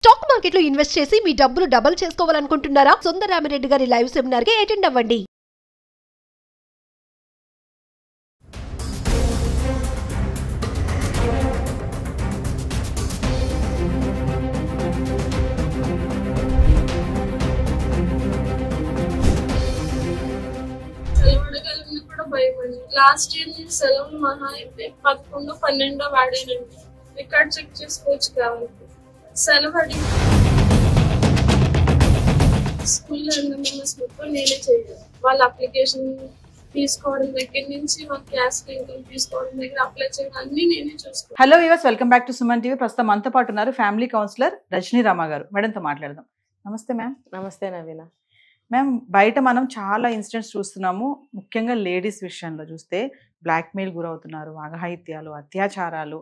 Stock market లో invest చేసి మీ డబ్బులు డబుల్ చేసుకోవాలనుకుంటున్నారా? సుందరరామిరెడ్డి గారి లైవ్ సెమినార్ కి అటెండ్ అవ్వండి. లాస్ట్ ఇయర్ నేను సెలవులు మహా అయితే 11, 12 వాడానండి. రికార్డ్ చెక్ చేసుకోవచ్చు కావాలి. సెలవు అడిగి స్కూల్లో ఎంఎంఎస్ మొత్తం నేనే చేయాలి. వాళ్ళ అప్లికేషన్ తీసుకోవడం దగ్గర నుంచి వాళ్ళ క్యాస్ట్ ఇన్కమ్ తీసుకోవడం దగ్గర అప్లై చేయడం అన్ని నేనే చూసుకోవాలి. Hello viewers, welcome back to Suman TV. ప్రస్తుతం మనతో పాటు ఉన్నారు ఫ్యామిలీ కౌన్సిలర్ రజనీ రామ గారు. మేడంతో మాట్లాడదాం. నమస్తే మ్యామ్. నమస్తే నవీన. మ్యామ్, బయట మనం చాలా ఇన్సిడెంట్స్ చూస్తున్నాము. ముఖ్యంగా లేడీస్ విషయంలో చూస్తే బ్లాక్మెయిల్ గురవుతున్నారు, అఘాయిత్యాలు, అత్యాచారాలు,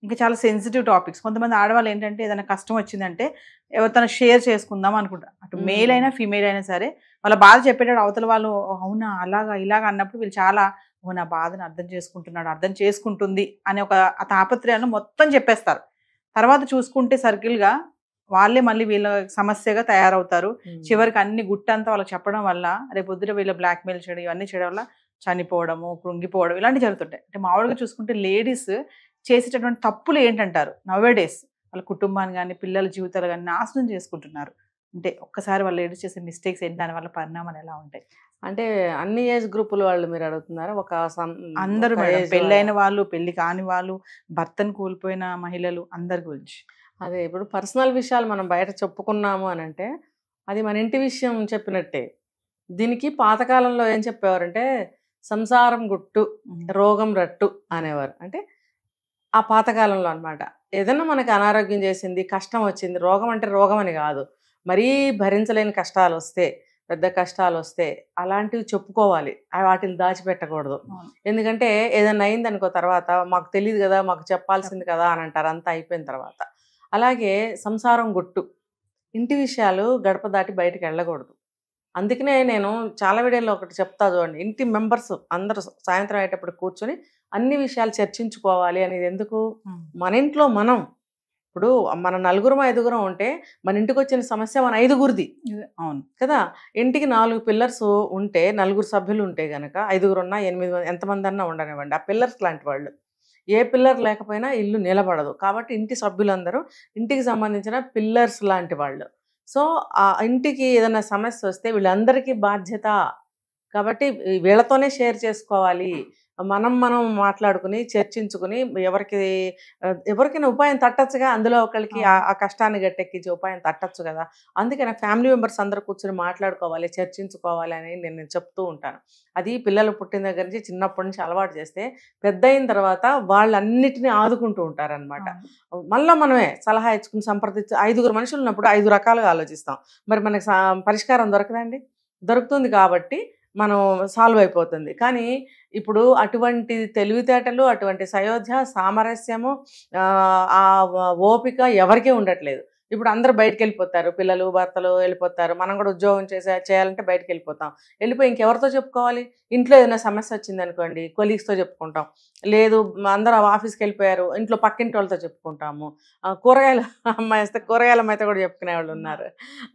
ఇంకా చాలా సెన్సిటివ్ టాపిక్స్. కొంతమంది ఆడవాళ్ళు ఏంటంటే ఏదైనా కష్టం వచ్చిందంటే ఎవరితో షేర్ చేసుకుందాం అనుకుంటారు. అటు మేల్ అయినా ఫీమేల్ అయినా సరే వాళ్ళ బాధ చెప్పేటప్పుడు అవతల వాళ్ళు అవునా అలాగా ఇలాగా అన్నప్పుడు వీళ్ళు చాలా నా బాధను అర్థం చేసుకుంటున్నాడు, అర్థం చేసుకుంటుంది అనే ఒక తాపత్రయాన్ని మొత్తం చెప్పేస్తారు. తర్వాత చూసుకుంటే సర్కిల్గా వాళ్ళే మళ్ళీ వీళ్ళ సమస్యగా తయారవుతారు. చివరికి అన్ని గుట్టంతా వాళ్ళకి చెప్పడం వల్ల రేపు పొద్దున వీళ్ళ బ్లాక్మెయిల్ చేయడం ఇవన్నీ చేయడం వల్ల చనిపోవడము, కృంగిపోవడం ఇలాంటివి జరుగుతుంటాయి. అంటే మామూలుగా చూసుకుంటే లేడీస్ చేసేటటువంటి తప్పులు ఏంటంటారు? నవేడేస్ వాళ్ళ కుటుంబాన్ని కానీ పిల్లల జీవితాలు కానీ నాశనం చేసుకుంటున్నారు. అంటే ఒక్కసారి వాళ్ళ లేడీస్ చేసే మిస్టేక్స్ ఏంటి, దానివల్ల పరిణామాలు ఎలా ఉంటాయి? అంటే అన్ని ఏజ్ గ్రూపుల వాళ్ళు మీరు అడుగుతున్నారా? అందరూ పెళ్ళైన వాళ్ళు, పెళ్లి కాని వాళ్ళు, భర్తను కోల్పోయిన మహిళలు అందరి గురించి. అదే ఇప్పుడు పర్సనల్ విషయాలు మనం బయట చెప్పుకున్నాము అని అంటే అది మన ఇంటి విషయం చెప్పినట్టే. దీనికి పాతకాలంలో ఏం చెప్పేవారంటే సంసారం గుట్టు రోగం రట్టు అనేవారు. అంటే ఆ పాతకాలంలో అనమాట. ఏదైనా మనకి అనారోగ్యం చేసింది, కష్టం వచ్చింది, రోగం అంటే రోగం అని కాదు, మరీ భరించలేని కష్టాలు వస్తే, పెద్ద కష్టాలు వస్తే అలాంటివి చెప్పుకోవాలి, వాటిని దాచిపెట్టకూడదు. ఎందుకంటే ఏదైనా అయింది అనుకో తర్వాత మాకు తెలియదు కదా, మాకు చెప్పాల్సింది కదా అని అంటారు అంతా అయిపోయిన తర్వాత. అలాగే సంసారం గుట్టు, ఇంటి విషయాలు గడప దాటి బయటకు వెళ్ళకూడదు. అందుకనే నేను చాలా వీడియోలో ఒకటి చెప్తా చూడండి, ఇంటి మెంబర్స్ అందరూ సాయంత్రం అయ్యేటప్పుడు కూర్చొని అన్ని విషయాలు చర్చించుకోవాలి అనేది. ఎందుకు? మన ఇంట్లో మనం ఇప్పుడు మన 4-5 ఉంటే మన ఇంటికి వచ్చిన సమస్య మన 5 అవును కదా. ఇంటికి 4 పిల్లర్స్ ఉంటే 4 సభ్యులు ఉంటే గనక 5 ఉన్నా 8 ఎంతమంది అన్నా ఉండనివ్వండి, ఆ పిల్లర్స్ లాంటి వాళ్ళు. ఏ పిల్లర్ లేకపోయినా ఇల్లు నిలబడదు. కాబట్టి ఇంటి సభ్యులందరూ ఇంటికి సంబంధించిన పిల్లర్స్ లాంటి వాళ్ళు. సో ఆ ఇంటికి ఏదైనా సమస్య వస్తే వీళ్ళందరికీ బాధ్యత. కాబట్టి వీళ్ళతోనే షేర్ చేసుకోవాలి. మనం మాట్లాడుకుని చర్చించుకుని ఎవరికైనా ఉపాయం తట్టచ్చుగా, అందులో ఒకరికి ఆ కష్టాన్ని గట్టెక్కించే ఉపాయం తట్టచ్చు కదా. అందుకని ఫ్యామిలీ మెంబర్స్ అందరూ కూర్చొని మాట్లాడుకోవాలి, చర్చించుకోవాలి అని నేను చెప్తూ ఉంటాను. అది పిల్లలు పుట్టిన దగ్గర నుంచి చిన్నప్పటి నుంచి అలవాటు చేస్తే పెద్ద అయిన తర్వాత వాళ్ళన్నిటినీ ఆదుకుంటూ ఉంటారనమాట. మళ్ళీ మనమే సలహా ఇచ్చుకుని సంప్రదించి 5 మనుషులు ఉన్నప్పుడు 5 రకాలుగా ఆలోచిస్తాం. మరి మనకి పరిష్కారం దొరకదండి? దొరుకుతుంది కాబట్టి మనం సాల్వ్ అయిపోతుంది. కానీ ఇప్పుడు అటువంటి తెలివితేటలు, అటువంటి సయోధ్య, సామరస్యము, ఆ ఓపిక ఎవరికీ ఉండట్లేదు. ఇప్పుడు అందరూ బయటకు వెళ్ళిపోతారు, పిల్లలు భర్తలు వెళ్ళిపోతారు. మనం కూడా ఉద్యోగం చేయాలంటే బయటకు వెళ్ళిపోతాం. వెళ్ళిపోయి ఇంకెవరితో చెప్పుకోవాలి? ఇంట్లో ఏదైనా సమస్య వచ్చింది అనుకోండి, కొలీగ్స్తో చెప్పుకుంటాం. లేదు అందరూ ఆఫీస్కి వెళ్ళిపోయారు, ఇంట్లో పక్కింటి వాళ్ళతో చెప్పుకుంటాము. కూరగాయల అమ్మాయి వస్తే కూరగాయల అమ్మాయితో కూడా చెప్పుకునే వాళ్ళు ఉన్నారు.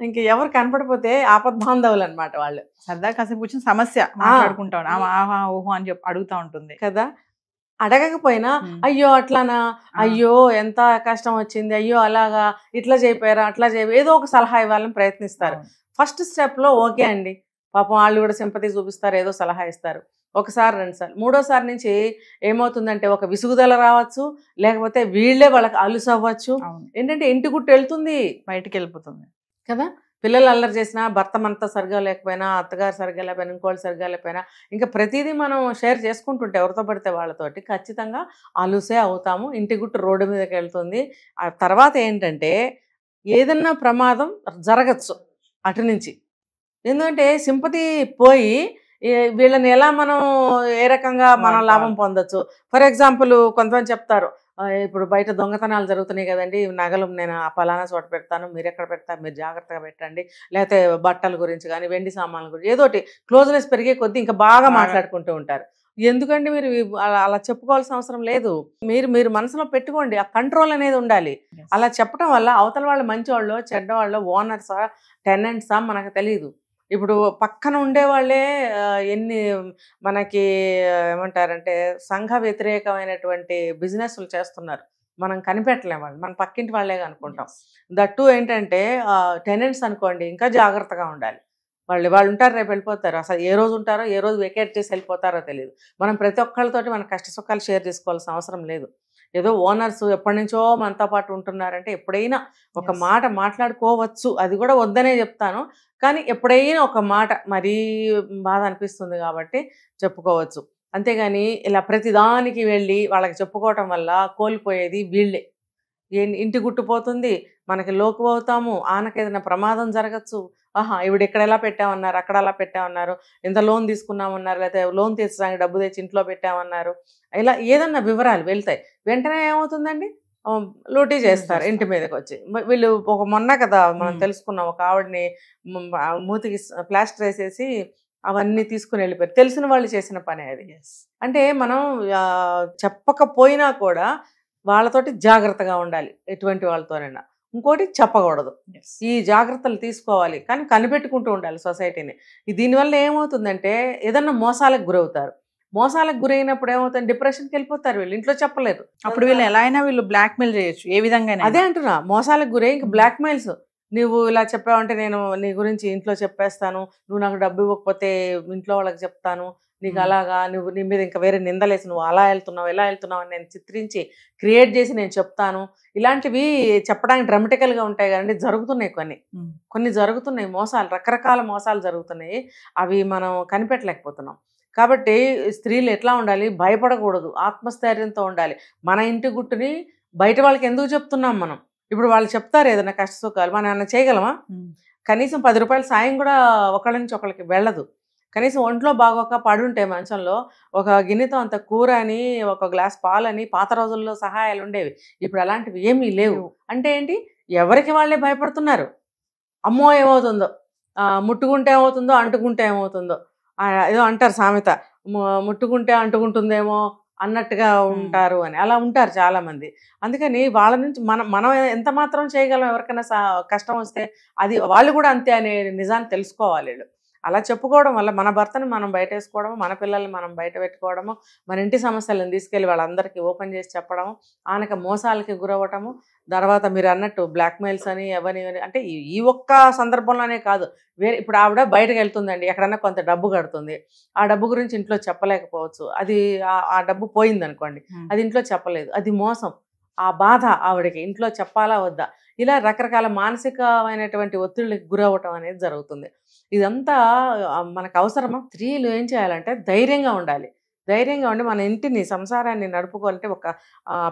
ఇంక ఎవరు కనపడిపోతే ఆపద్బాంధవులు అనమాట వాళ్ళు. సరదా కాసేపు కూర్చొని సమస్య మాట్లాడుకుంటాం, ఆహా ఓహో అని చెప్పి అడుగుతూ ఉంటుంది కదా. అడగకపోయినా అయ్యో అట్లానా, అయ్యో ఎంత కష్టం వచ్చింది, అయ్యో అలాగా, ఇట్లా చేయిపోయారా, అట్లా ఏదో ఒక సలహా ఇవ్వాలని ప్రయత్నిస్తారు. ఫస్ట్ స్టెప్లో ఓకే అండి, పాపం వాళ్ళు కూడా సింపతి చూపిస్తారు, ఏదో సలహా ఇస్తారు. 1 2 సార్లు 3వ నుంచి ఏమవుతుందంటే ఒక విసుగుదల రావచ్చు, లేకపోతే వీళ్ళే వాళ్ళకి అలుసు అవ్వచ్చు. ఏంటంటే ఇంటి గుట్టు వెళ్తుంది, బయటికి వెళ్ళిపోతుంది కదా. పిల్లలు అల్లరి చేసినా, భర్త మనతో సరిగా లేకపోయినా, అత్తగారు సరిగా లేకపోయినా, ఇంకోళ్ళు సరిగా లేకపోయినా, ఇంకా ప్రతిదీ మనం షేర్ చేసుకుంటుంటే ఎవరితో పడితే వాళ్ళతోటి ఖచ్చితంగా అలుసే అవుతాము. ఇంటి గుట్టు రోడ్డు మీదకి వెళ్తుంది. ఆ తర్వాత ఏంటంటే ఏదన్నా ప్రమాదం జరగచ్చు అటు నుంచి. ఎందుకంటే సింపతి పోయి వీళ్ళని ఎలా మనం ఏ రకంగా మనం లాభం పొందొచ్చు. ఫర్ ఎగ్జాంపుల్ కొంతమంది చెప్తారు, ఇప్పుడు బయట దొంగతనాలు జరుగుతున్నాయి కదండి, నగలు నేను పలానా చోట పెడతాను, మీరు ఎక్కడ పెడతారు, మీరు జాగ్రత్తగా పెట్టండి. లేకపోతే బట్టల గురించి కానీ, వెండి సామాన్ల గురించి ఏదోటి క్లోజ్నెస్ పెరిగే కొద్దీ ఇంకా బాగా మాట్లాడుకుంటూ ఉంటారు. ఎందుకంటే మీరు అలా చెప్పుకోవాల్సిన అవసరం లేదు. మీరు మీరు మనసులో పెట్టుకోండి. ఆ కంట్రోల్ అనేది ఉండాలి. అలా చెప్పడం వల్ల అవతల వాళ్ళు మంచివాళ్ళో చెడ్డవాళ్ళో ఓనర్సా టెనెంట్సా మనకు తెలియదు. ఇప్పుడు పక్కన ఉండేవాళ్ళే ఎన్ని మనకి ఏమంటారంటే సంఘ వ్యతిరేకమైనటువంటి బిజినెస్లు చేస్తున్నారు. మనం కనిపెట్టలేము వాళ్ళు, మన పక్కింటి వాళ్ళే అనుకుంటాం. దట్టు ఏంటంటే టెనెంట్స్ అనుకోండి ఇంకా జాగ్రత్తగా ఉండాలి. వాళ్ళు ఉంటారు, రేపు వెళ్ళిపోతారు. అసలు ఏ రోజు ఉంటారో ఏ రోజు వెకేట్ చేసి వెళ్ళిపోతారో తెలియదు. మనం ప్రతి ఒక్కళ్ళతోటి మన కష్ట సుఖాలు షేర్ చేసుకోవాల్సిన అవసరం లేదు. ఏదో ఓనర్స్ ఎప్పటి నుంచో మనతో పాటు ఉంటున్నారంటే ఎప్పుడైనా ఒక మాట మాట్లాడుకోవచ్చు. అది కూడా వద్దనే చెప్తాను, కానీ ఎప్పుడైనా ఒక మాట మరీ బాధ అనిపిస్తుంది కాబట్టి చెప్పుకోవచ్చు. అంతేగాని ఇలా ప్రతిదానికి వెళ్ళి వాళ్ళకి చెప్పుకోవటం వల్ల కోల్పోయేది వీళ్ళే. ఇంటి గుట్టుపోతుంది, మనకి లోకు అవుతాము, ఆనకేదైనా ప్రమాదం జరగచ్చు. ఇవిడ ఇక్కడ ఎలా పెట్టామన్నారు, అక్కడ అలా పెట్టామన్నారు, ఇంత లోన్ తీసుకున్నామన్నారు, లేకపోతే లోన్ తీర్చడానికి డబ్బు తెచ్చి ఇంట్లో పెట్టామన్నారు, ఇలా ఏదన్నా వివరాలు వెళ్తాయి. వెంటనే ఏమవుతుందండి, లూటీ చేస్తారు ఇంటి మీదకి వచ్చి. వీళ్ళు ఒక మొన్న కదా మనం తెలుసుకున్నాం, ఒక ఆవిడని మూతికి ప్లాస్టర్ వేసేసి అవన్నీ తీసుకుని వెళ్ళిపోయారు. తెలిసిన వాళ్ళు చేసిన పని అది. అంటే మనం చెప్పకపోయినా కూడా వాళ్ళతోటి జాగ్రత్తగా ఉండాలి, ఎటువంటి వాళ్ళతోనైనా. ఇంకోటి చెప్పకూడదు. ఈ జాగ్రత్తలు తీసుకోవాలి, కానీ కనిపెట్టుకుంటూ ఉండాలి సొసైటీని. దీనివల్ల ఏమవుతుందంటే ఏదన్నా మోసాలకు గురవుతారు. మోసాలకు గురైనప్పుడు ఏమవుతుంది, డిప్రెషన్కి వెళ్ళిపోతారు. వీళ్ళు ఇంట్లో చెప్పలేరు. అప్పుడు వీళ్ళు ఎలా అయినా వీళ్ళు బ్లాక్మెయిల్ చేయొచ్చు, ఏ విధంగా. అదే అంటున్నా, మోసాలకు గురై ఇంక బ్లాక్మెయిల్స్. నువ్వు ఇలా చెప్పావంటే నేను నీ గురించి ఇంట్లో చెప్పేస్తాను, నువ్వు నాకు డబ్బు ఇవ్వకపోతే ఇంట్లో వాళ్ళకి చెప్తాను, నీకు అలాగా, నువ్వు నీ మీద ఇంకా వేరే నిందలేసి నువ్వు అలా వెళ్తున్నావు ఎలా వెళ్తున్నావు అని నేను చిత్రించి క్రియేట్ చేసి నేను చెప్తాను. ఇలాంటివి చెప్పడానికి డ్రామాటికల్గా ఉంటాయి కానీ జరుగుతున్నాయి, కొన్ని జరుగుతున్నాయి మోసాలు, రకరకాల మోసాలు జరుగుతున్నాయి. అవి మనం కనిపెట్టలేకపోతున్నాం. కాబట్టి స్త్రీలు ఎట్లా ఉండాలి, భయపడకూడదు, ఆత్మస్థైర్యంతో ఉండాలి. మన ఇంటి గుట్టుని బయట వాళ్ళకి ఎందుకు చెప్తున్నాం మనం? ఇప్పుడు వాళ్ళు చెప్తారు ఏదైనా కష్ట సుఖాలు, మనం ఏమైనా చేయగలమా? కనీసం 10 రూపాయల సాయం కూడా ఒకళ్ళ నుంచి ఒకళ్ళకి వెళ్ళదు. కనీసం ఒంట్లో బాగోక పడుంటే మంచంలో ఒక గిన్నెతో అంత కూర అని, ఒక గ్లాస్ పాలని పాత రోజుల్లో సహాయాలు ఉండేవి. ఇప్పుడు అలాంటివి ఏమీ లేవు. అంటే ఏంటి, ఎవరికి వాళ్ళే భయపడుతున్నారు. అమ్మో ఏమవుతుందో, ముట్టుకుంటే ఏమవుతుందో, అంటుకుంటే ఏమవుతుందో, ఏదో అంటారు సామెత, ముట్టుకుంటే అంటుకుంటుందేమో అన్నట్టుగా ఉంటారు అని. అలా ఉంటారు చాలామంది. అందుకని వాళ్ళ నుంచి మనం ఎంత మాత్రం చేయగలం, ఎవరికైనా కష్టం వస్తే అది వాళ్ళు కూడా అంతే అనే నిజాన్ని తెలుసుకోవాలి వీళ్ళు. అలా చెప్పుకోవడం వల్ల మన భర్తను మనం బయట వేసుకోవడము, మన పిల్లల్ని మనం బయట పెట్టుకోవడము, మన ఇంటి సమస్యలను తీసుకెళ్ళి వాళ్ళందరికీ ఓపెన్ చేసి చెప్పడము, ఆనక మోసాలకి గురవ్వటము, తర్వాత మీరు అన్నట్టు బ్లాక్మెయిల్స్ అని అవని అంటే ఈ ఒక్క సందర్భంలోనే కాదు, వేరే. ఇప్పుడు ఆవిడ బయటకు వెళ్తుందండి, ఎక్కడన్నా కొంత డబ్బు కడుతుంది, ఆ డబ్బు గురించి ఇంట్లో చెప్పలేకపోవచ్చు, అది ఆ డబ్బు పోయింది అనుకోండి, అది ఇంట్లో చెప్పలేదు, అది మోసం. ఆ బాధ ఆవిడకి ఇంట్లో చెప్పాలా వద్దా, ఇలా రకరకాల మానసికమైనటువంటి ఒత్తిళ్ళకి గురవ్వటం అనేది జరుగుతుంది. ఇదంతా మనకు అవసరమా? స్త్రీలు ఏం చేయాలంటే ధైర్యంగా ఉండాలి. ధైర్యంగా ఉండి మన ఇంటిని సంసారాన్ని నడుపుకోవాలంటే ఒక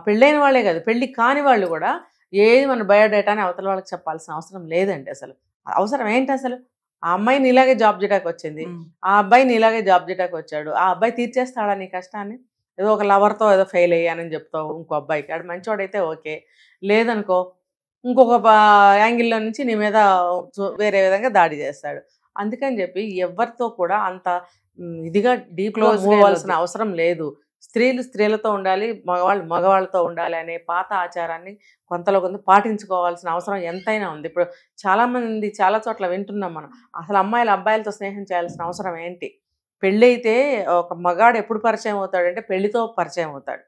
పెళ్ళైన వాళ్ళే కాదు, పెళ్ళి కాని వాళ్ళు కూడా ఏది మన బయోడేటాని అవతల వాళ్ళకి చెప్పాల్సిన అవసరం లేదండి. అసలు అవసరం ఏంటి? అసలు ఆ అమ్మాయిని ఇలాగే జాబ్ చేయడానికి వచ్చింది, ఆ అబ్బాయిని ఇలాగే జాబ్ చేయడానికి వచ్చాడు, ఆ అబ్బాయి తీర్చేస్తాడా నీ కష్టాన్ని? ఏదో ఒక లవర్తో ఏదో ఫెయిల్ అయ్యానని చెప్తావు ఇంకో అబ్బాయికి, ఆడు మంచివాడైతే ఓకే, లేదనుకో ఇంకొక యాంగిల్లో నుంచి నీ మీద వేరే విధంగా దాడి చేస్తాడు. అందుకని చెప్పి ఎవరితో కూడా అంత ఇదిగా క్లోజ్ అవ్వాల్సిన అవసరం లేదు. స్త్రీలు స్త్రీలతో ఉండాలి, మగవాళ్ళు మగవాళ్ళతో ఉండాలి అనే పాత ఆచారాన్ని కొంతలో కొంత పాటించుకోవాల్సిన అవసరం ఎంతైనా ఉంది. ఇప్పుడు చాలామంది చాలా చోట్ల వింటున్నాం మనం, అసలు అమ్మాయిలు అబ్బాయిలతో స్నేహం చేయాల్సిన అవసరం ఏంటి? పెళ్ళి అయితే ఒక మగాడు ఎప్పుడు పరిచయం అవుతాడంటే పెళ్లితో పరిచయం అవుతాడు.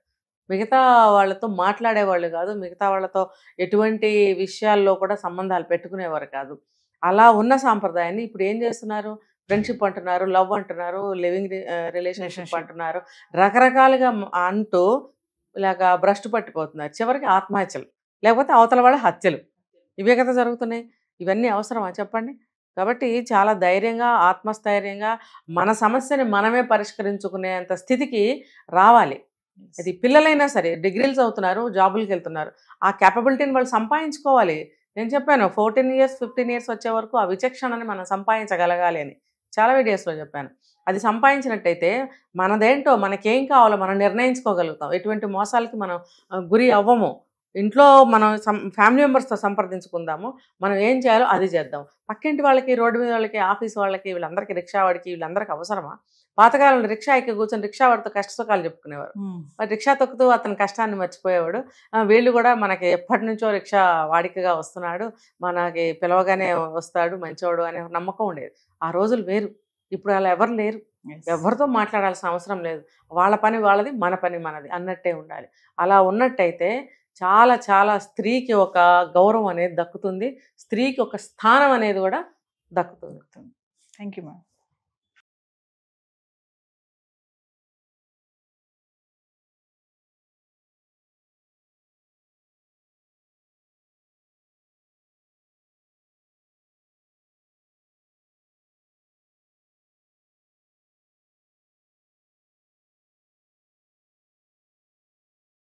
మిగతా వాళ్ళతో మాట్లాడేవాళ్ళు కాదు, మిగతా వాళ్ళతో ఎటువంటి విషయాల్లో కూడా సంబంధాలు పెట్టుకునేవారు కాదు. అలా ఉన్న సాంప్రదాయాన్ని ఇప్పుడు ఏం చేస్తున్నారు, ఫ్రెండ్షిప్ అంటున్నారు, లవ్ అంటున్నారు, లివింగ్ రిలేషన్షిప్ అంటున్నారు, రకరకాలుగా అంటూ ఇలాగా భ్రష్టు పట్టిపోతున్నారు. చివరికి ఆత్మహత్యలు, లేకపోతే అవతల వాళ్ళ హత్యలు, ఇవే కదా జరుగుతున్నాయి. ఇవన్నీ అవసరమా చెప్పండి? కాబట్టి చాలా ధైర్యంగా, ఆత్మస్థైర్యంగా మన సమస్యని మనమే పరిష్కరించుకునేంత స్థితికి రావాలి. అది పిల్లలైనా సరే, డిగ్రీలు చదువుతున్నారు, జాబులకి వెళ్తున్నారు, ఆ క్యాపబిలిటీని వాళ్ళు సంపాదించుకోవాలి. నేను చెప్పాను 14 years 15 years వచ్చే వరకు ఆ విచక్షణని మనం సంపాదించగలగాలి అని చాలా వీడియోస్లో చెప్పాను. అది సంపాదించినట్టయితే మనదేంటో, మనకేం కావాలో మనం నిర్ణయించుకోగలుగుతాం. ఎటువంటి మోసాలకి మనం గురి అవ్వము. ఇంట్లో మనం ఫ్యామిలీ మెంబర్స్తో సంప్రదించుకుందాము, మనం ఏం చేయాలో అది చేద్దాం. పక్కింటి వాళ్ళకి, రోడ్డు మీద వాళ్ళకి, ఆఫీస్ వాళ్ళకి, వీళ్ళందరికీ, రిక్షా వాడికి, వీళ్ళందరికీ అవసరమా? పాతకాలంలో రిక్షా ఎక్కి కూర్చొని రిక్షా వాడితో కష్ట సుఖాలు చెప్పుకునేవారు. మరి రిక్షా తొక్కుతూ అతని కష్టాన్ని మర్చిపోయేవాడు. వీళ్ళు కూడా మనకి ఎప్పటి నుంచో రిక్షా వాడికగా వస్తున్నాడు, మనకి పిలవగానే వస్తాడు మంచివాడు అనే నమ్మకం ఉండేది. ఆ రోజులు వేరు. ఇప్పుడు అలా ఎవరు లేరు. ఎవరితో మాట్లాడాల్సిన అవసరం లేదు. వాళ్ళ పని వాళ్ళది, మన పని మనది అన్నట్టే ఉండాలి. అలా ఉన్నట్టయితే చాలా చాలా స్త్రీకి ఒక గౌరవం అనేది దక్కుతుంది, స్త్రీకి ఒక స్థానం అనేది కూడా దక్కుతుంది. Thank you ma'am.